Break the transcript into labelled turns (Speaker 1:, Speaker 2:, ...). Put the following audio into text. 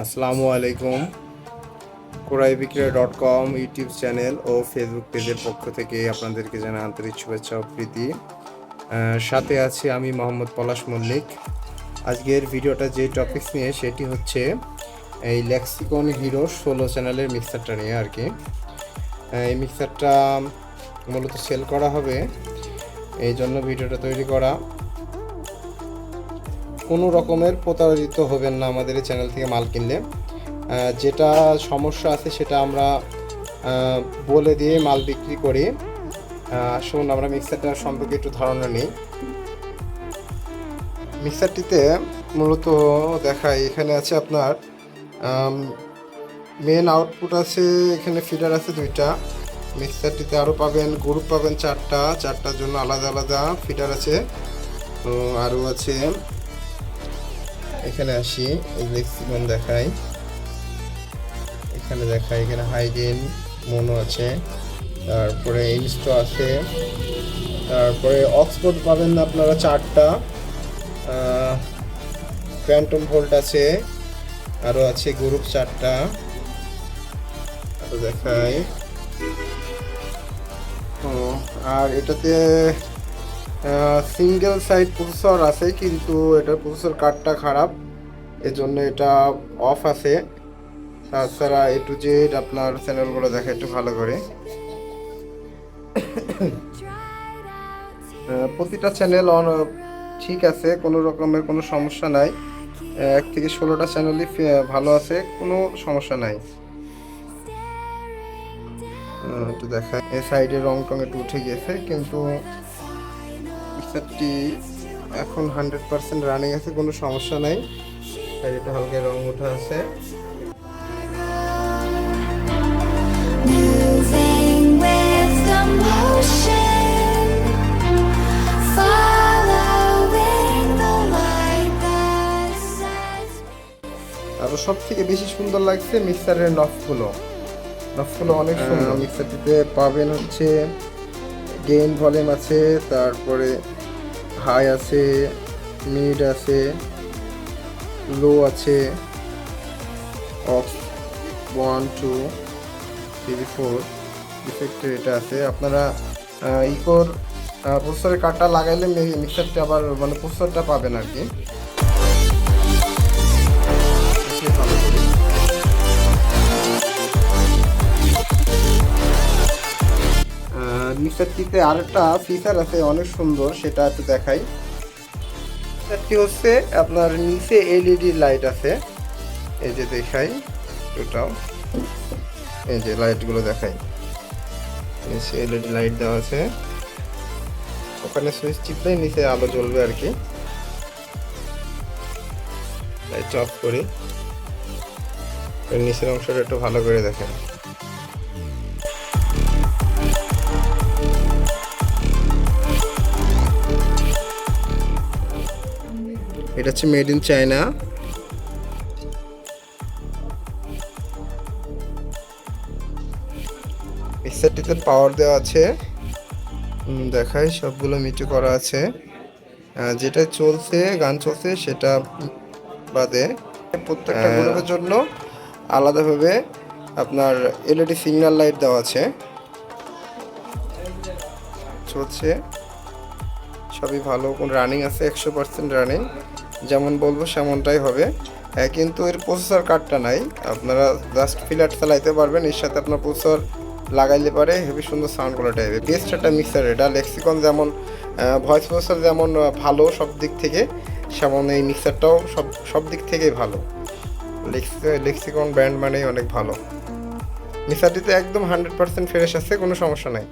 Speaker 1: আসসালামু আলাইকুম। কোরাইবিক্রয়.com YouTube channel ও Facebook পেজের পক্ষ থেকে আপনাদেরকে জানাই আন্তরিক শুভেচ্ছা ও প্রীতি। সাথে আছি আমি মোহাম্মদ পলাশ মল্লিক। আজকের ভিডিওটা যে টপিকস নিয়ে সেটি হচ্ছে এই লেক্সিকন হিরো 16 চ্যানেলের মিক্সারটা নিয়ে আর কি। এই মিক্সারটা মূলত সেল করা হবে, এই জন্য ভিডিওটা তৈরি করা। কোনো রকমের প্রতারিত হবেন না আমাদের এই চ্যানেল থেকে মাল কিনলে। যেটা সমস্যা আছে সেটা আমরা বলে দিয়ে মাল বিক্রি করি। আসুন আমরা মিক্সারটার সম্পর্কে একটু ধারণা নিই। মিক্সারটিতে মূলত দেখাই, এখানে আছে আপনার মেন আউটপুট আছে, এখানে ফিডার আছে 2টা। মিক্সারটিতে আরও পাবেন, গ্রুপ পাবেন 4টার জন্য আলাদা আলাদা ফিডার আছে। আরও আছে, এখানে আসি, এই লেক্সিকন দেখাই, এখানে দেখাই, এখানে হাইগেন মোনো আছে, তারপরে ইনস্টো আছে, তারপরে অক্সফোর্ড পাবেন আপনারা 4টা, ফ্যান্টম ভোল্ট আছে, আরও আছে গ্রুপ 4টা। আরও দেখাই, আর এটাতে সিঙ্গেল সাইড প্রসেসর আছে, কিন্তু এটার প্রসেসর কার্ডটা খারাপ, এজন্য এটা অফ আছে। তাছাড়া এ টু জেড আপনার চ্যানেলগুলো দেখা একটু ভালো করে। প্রতিটা চ্যানেল ঠিক আছে, কোনো রকমের কোনো সমস্যা নাই। 1 থেকে 16টা চ্যানেলই ভালো আছে, কোনো সমস্যা নাই। একটু দেখা, এ সাইডে রং টং একটু উঠে গেছে, কিন্তু মিক্সারটি এখন 100% রানিং আছে, কোনো সমস্যা নাই। সাইডে হালকা রং উঠে আছে। আরও সব থেকে বেশি সুন্দর লাগছে মিক্সারের নফগুলো অনেক সুন্দর। মিক্সারটিতে পাবেন হচ্ছে গেইন ভলিউম আছে, তারপরে হাই আছে, মিড আছে, লো আছে, অক্স 1 2 3 4 ইফেক্টের এটা আছে। আপনারা ইকোর প্রসেসরের কার্ডটা লাগাইলে মিক্সারটা আবার মানে প্রসেসরটা পাবেন আর কি। মিক্সারটিতে আরেকটা ফিচার আছে অনেক সুন্দর, সেটা একটু দেখাই। মিক্সারটি হচ্ছে আপনার নিচে এলইডি লাইট আছে, এই যে দেখাই ওটাও, এই যে লাইটগুলো দেখাই, নিচে এলইডি লাইট দেওয়া আছে, ওখানে সুইচ টিপলেই নিচে আলো জ্বলবে আর কি। লাইট অফ করি, নিচের অংশটা একটু ভালো করে দেখেন। এটা হচ্ছে মেড ইন চায়না। মিক্সারটিতে পাওয়ার দেওয়া আছে, দেখাই সবগুলো মিটে করা আছে। যেটা চলছে, গান চলছে সেটা বাদে প্রত্যেকটা গ্রুপের জন্য আলাদাভাবে আপনার এলইডি সিগন্যাল লাইট দেওয়া আছে। চলছে সবই ভালো, কোন রানিং আছে, 100% রানিং, যেমন বলবো সেমনটাই হবে। কিন্তু এর প্রসেসর কার্ডটা নাই, আপনারা জাস্ট ফিলার চালাইতে পারবেন, এর সাথে আপনার প্রসেসর লাগাইলে পারে হেবি সুন্দর সাউন্ড কোয়ালিটি হবে। বেস্ট একটা মিক্সার এটা। লেক্সিকন যেমন ভয়েস প্রসেসর যেমন ভালো সব দিক থেকে, সেমন এই মিক্সারটাও সব দিক থেকেই ভালো। লেক্সিকন ব্র্যান্ড মানেই অনেক ভালো। মিক্সারটিতে একদম 100% ফ্রেশ আছে, কোনো সমস্যা নাই।